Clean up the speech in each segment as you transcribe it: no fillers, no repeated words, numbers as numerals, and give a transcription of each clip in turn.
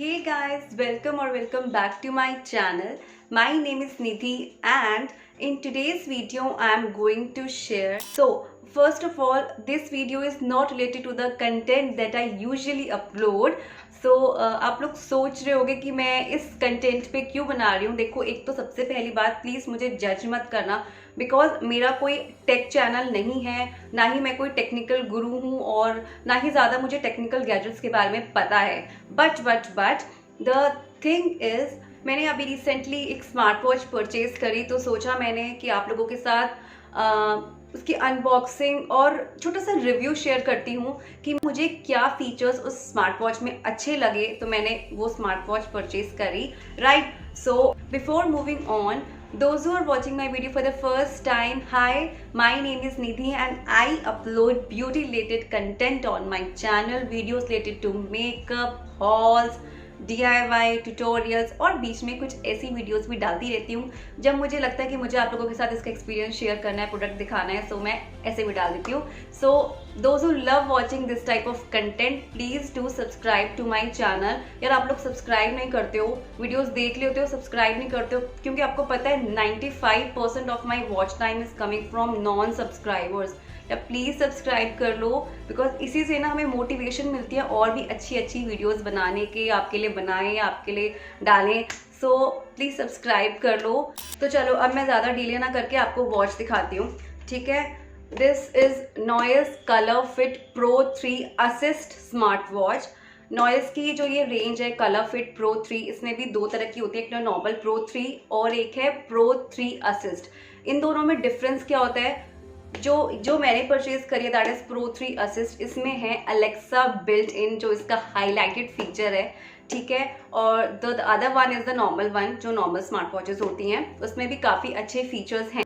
Hey guys, welcome back to my channel. My name is Nidhi and in today's video I am going to share. So first of all, this video is not related to the content that I usually upload. So आप लोग सोच रहे होगे कि मैं इस content पे क्यों बना रही हूँ। देखो, एक तो सबसे पहली बात, प्लीज़ मुझे जज मत करना, बिकॉज मेरा कोई टेक चैनल नहीं है, ना ही मैं कोई टेक्निकल गुरु हूँ और ना ही ज़्यादा मुझे टेक्निकल गैजेट्स के बारे में पता है। बट द थिंग इज़, मैंने अभी रिसेंटली एक स्मार्ट वॉच परचेज करी, तो सोचा मैंने कि आप लोगों के साथ उसकी अनबॉक्सिंग और छोटा सा रिव्यू शेयर करती हूँ कि मुझे क्या फीचर्स उस स्मार्ट वॉच में अच्छे लगे, तो मैंने वो स्मार्ट वॉच परचेज करी, right. So before moving on, those who are watching my video for the first time, hi, my name is Nidhi and I upload beauty related content on my channel, videos related to makeup, hauls, DIY, tutorials और बीच में कुछ ऐसी videos भी डालती रहती हूँ जब मुझे लगता है कि मुझे आप लोगों के साथ इसका एक्सपीरियंस शेयर करना है, प्रोडक्ट दिखाना है, सो मैं ऐसे भी डाल देती हूँ। So those who love watching this type of content, please do subscribe to my channel. यार आप लोग सब्सक्राइब नहीं करते हो, वीडियोस देख लेते हो, सब्सक्राइब नहीं करते हो, क्योंकि आपको पता है 95% of my watch time is coming from non subscribers. या प्लीज़ सब्सक्राइब कर लो, बिकॉज इसी से ना हमें मोटिवेशन मिलती है और भी अच्छी अच्छी वीडियोस बनाने के, आपके लिए बनाएं या आपके लिए डालें। सो प्लीज़ सब्सक्राइब कर लो। तो चलो अब मैं ज़्यादा डिले ना करके आपको वॉच दिखाती हूँ, ठीक है। This is noise ColorFit pro 3 assist smart watch. Noise की जो ये रेंज है कलरफिट प्रो 3, इसमें भी दो तरह की होती है, एक है नॉर्मल प्रो 3 और एक है प्रो 3 असिस्ट। इन दोनों में डिफरेंस क्या होता है? जो मैंने परचेज करी है दैट इज प्रो 3 असिस्ट, इसमें है अलेक्सा बिल्ट इन, जो इसका हाईलाइटेड फीचर है, ठीक है। और the other one is the normal one, जो नॉर्मल स्मार्ट वॉचेस होती हैं, उसमें भी काफ़ी अच्छे फीचर्स हैं।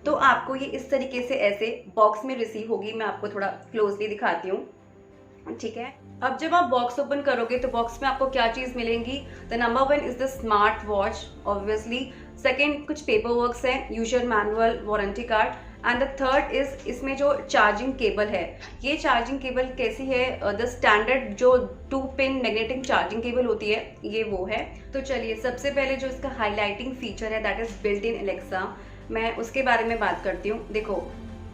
तो आपको ये इस तरीके से ऐसे बॉक्स में रिसीव होगी। मैं आपको थोड़ा क्लोजली दिखाती हूँ, ठीक है। अब जब आप बॉक्स ओपन करोगे तो बॉक्स में आपको क्या चीज़ मिलेंगी? The number 1 is the smart watch obviously, second कुछ पेपर वर्क्स हैं, user manual, warranty card, and the third is इसमें जो चार्जिंग केबल है। ये चार्जिंग केबल कैसी है? द स्टैंडर्ड जो 2 पिन मैग्नेटिक चार्जिंग केबल होती है, ये वो है। तो चलिए सबसे पहले जो इसका हाईलाइटिंग फीचर है that is built in Alexa, मैं उसके बारे में बात करती हूँ। देखो,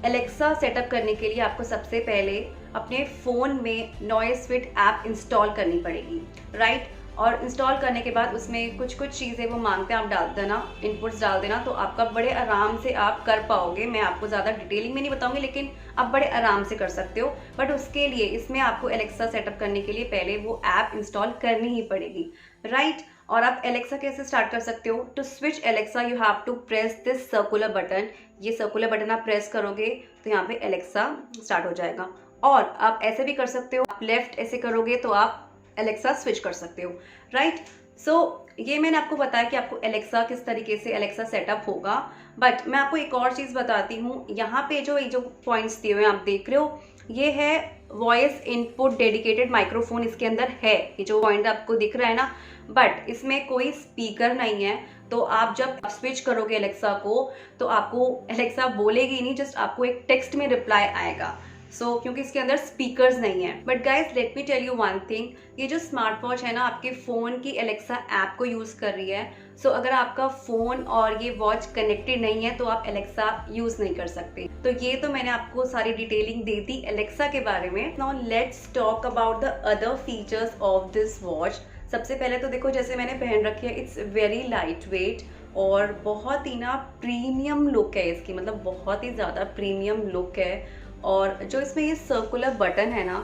एलेक्सा सेटअप करने के लिए आपको सबसे पहले अपने फ़ोन में नॉइस फिट ऐप इंस्टॉल करनी पड़ेगी, राइट। और इंस्टॉल करने के बाद उसमें कुछ चीज़ें वो मांगते हैं, आप डाल देना, इनपुट्स डाल देना, तो आपका बड़े आराम से आप कर पाओगे। मैं आपको ज़्यादा डिटेलिंग में नहीं बताऊंगी, लेकिन आप बड़े आराम से कर सकते हो। बट उसके लिए इसमें आपको एलेक्सा सेटअप करने के लिए पहले वो ऐप इंस्टॉल करनी ही पड़ेगी, राइट। और आप एलेक्सा कैसे स्टार्ट कर सकते हो? To switch Alexa you have to press this circular button. ये सर्कुलर बटन आप प्रेस करोगे तो यहाँ पे एलेक्सा स्टार्ट हो जाएगा। और आप ऐसे भी कर सकते हो, आप लेफ्ट ऐसे करोगे तो आप एलेक्सा स्विच कर सकते हो, राइट। सो ये मैंने आपको बताया कि आपको एलेक्सा किस तरीके से एलेक्सा सेटअप होगा। बट मैं आपको एक और चीज़ बताती हूँ। यहाँ पे जो पॉइंट्स दिए हुए हैं आप देख रहे हो, ये है वॉइस इनपुट डेडिकेटेड माइक्रोफोन, इसके अंदर है ये जो पॉइंट आपको दिख रहा है ना, बट इसमें कोई स्पीकर नहीं है। तो आप जब स्विच करोगे एलेक्सा को तो आपको एलेक्सा बोलेगी नहीं, जस्ट आपको एक टेक्स्ट में रिप्लाई आएगा। क्योंकि इसके अंदर स्पीकर्स नहीं है। But guys let me tell you one thing, ये जो स्मार्ट वॉच है ना आपके फ़ोन की एलेक्सा ऐप को यूज़ कर रही है। अगर आपका फ़ोन और ये वॉच कनेक्टेड नहीं है तो आप एलेक्सा यूज़ नहीं कर सकते। तो ये तो मैंने आपको सारी डिटेलिंग दे दी एलेक्सा के बारे में। Now let's talk about the other features of this watch. सबसे पहले तो देखो, जैसे मैंने पहन रखी है, इट्स वेरी लाइट वेट और बहुत ही ना प्रीमियम लुक है इसकी, मतलब बहुत ही ज़्यादा प्रीमियम लुक है। और जो इसमें ये सर्कुलर बटन है ना,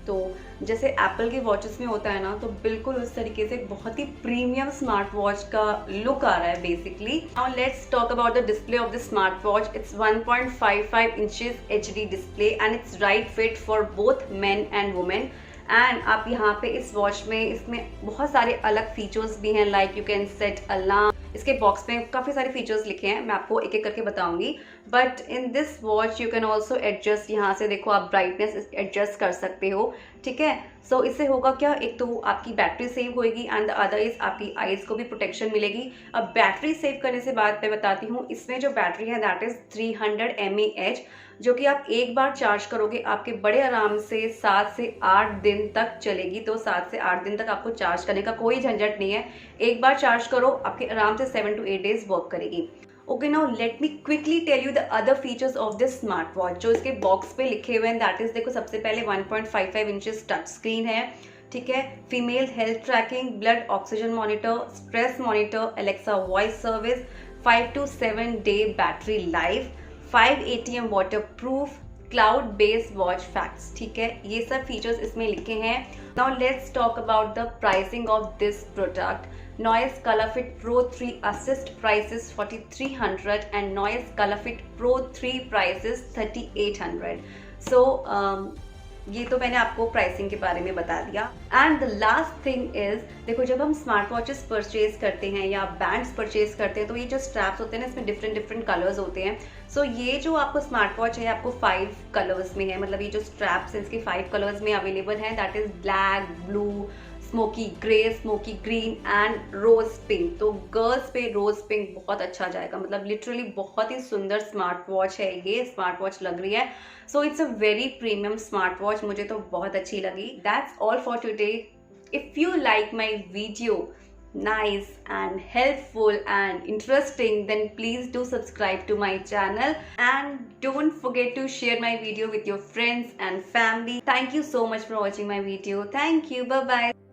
तो जैसे एप्पल के वॉचेस में होता है ना, तो बिल्कुल उस तरीके से बहुत ही प्रीमियम स्मार्ट वॉच का लुक आ रहा है basically. Now let's talk about the display of the smart watch. It's 1.55 inches HD display and it's right fit for both men and women. And आप यहाँ पे इस वॉच में, इसमें बहुत सारे अलग फीचर्स भी हैं, like you can set alarm. इसके बॉक्स में काफ़ी सारे फीचर्स लिखे हैं, मैं आपको एक एक करके बताऊंगी। But in this watch you can also adjust, यहाँ से देखो आप ब्राइटनेस एडजस्ट कर सकते हो, ठीक है। सो इससे होगा क्या, एक तो आपकी बैटरी सेव होगी एंड द अदर इज आपकी आईज को भी प्रोटेक्शन मिलेगी। अब बैटरी सेव करने से बात मैं बताती हूँ, इसमें जो बैटरी है दैट इज 300 mAh, जो कि आप एक बार चार्ज करोगे आपके बड़े आराम से 7 से 8 दिन तक चलेगी। तो 7 से 8 दिन तक आपको चार्ज करने का कोई झंझट नहीं है, एक बार चार्ज करो आपके आराम से 7 to 8 days वर्क करेगी। Okay, now let me quickly tell you the other features of this smart watch जो इसके बॉक्स पे लिखे हुए हैं। दैट इज, देखो सबसे पहले 1.55 इंचेस टच स्क्रीन है, ठीक है। Female health trekking, blood oxygen monitor, stress monitor, Alexa voice service, 5 to 7 day battery life, 5 ATM water proof, cloud based watch facts, ठीक है। ये सब फीचर्स इसमें लिखे हैं। Now let's talk about the pricing of this product. Noise Colorfit Pro 3 Assist price is 4300 and Noise Colorfit Pro 3 price is 3800. So ये तो मैंने आपको प्राइसिंग के बारे में बता दिया। And the last thing is, देखो जब हम स्मार्ट वॉचेस परचेज करते हैं या बैंड्स परचेज करते हैं तो ये जो स्ट्रैप्स होते हैं ना, इसमें डिफरेंट डिफरेंट कलर्स होते हैं। सो ये जो आपको स्मार्ट वॉच है आपको 5 कलर्स में है, मतलब ये जो स्ट्रैप्स हैं इसके 5 कलर्स में अवेलेबल हैं। That is black, blue, smoky grey, smoky green and rose pink. तो गर्ल्स पे रोज पिंक बहुत अच्छा जाएगा, मतलब लिटरली बहुत ही सुंदर स्मार्ट वॉच है ये, स्मार्ट वॉच लग रही है। So it's a very premium smart watch, मुझे तो बहुत अच्छी लगी। That's all for today. If you like my video nice and helpful and interesting, then please do subscribe to my channel and don't forget to share my video with your friends and family. Thank you so much for watching my video. Thank you. Bye bye.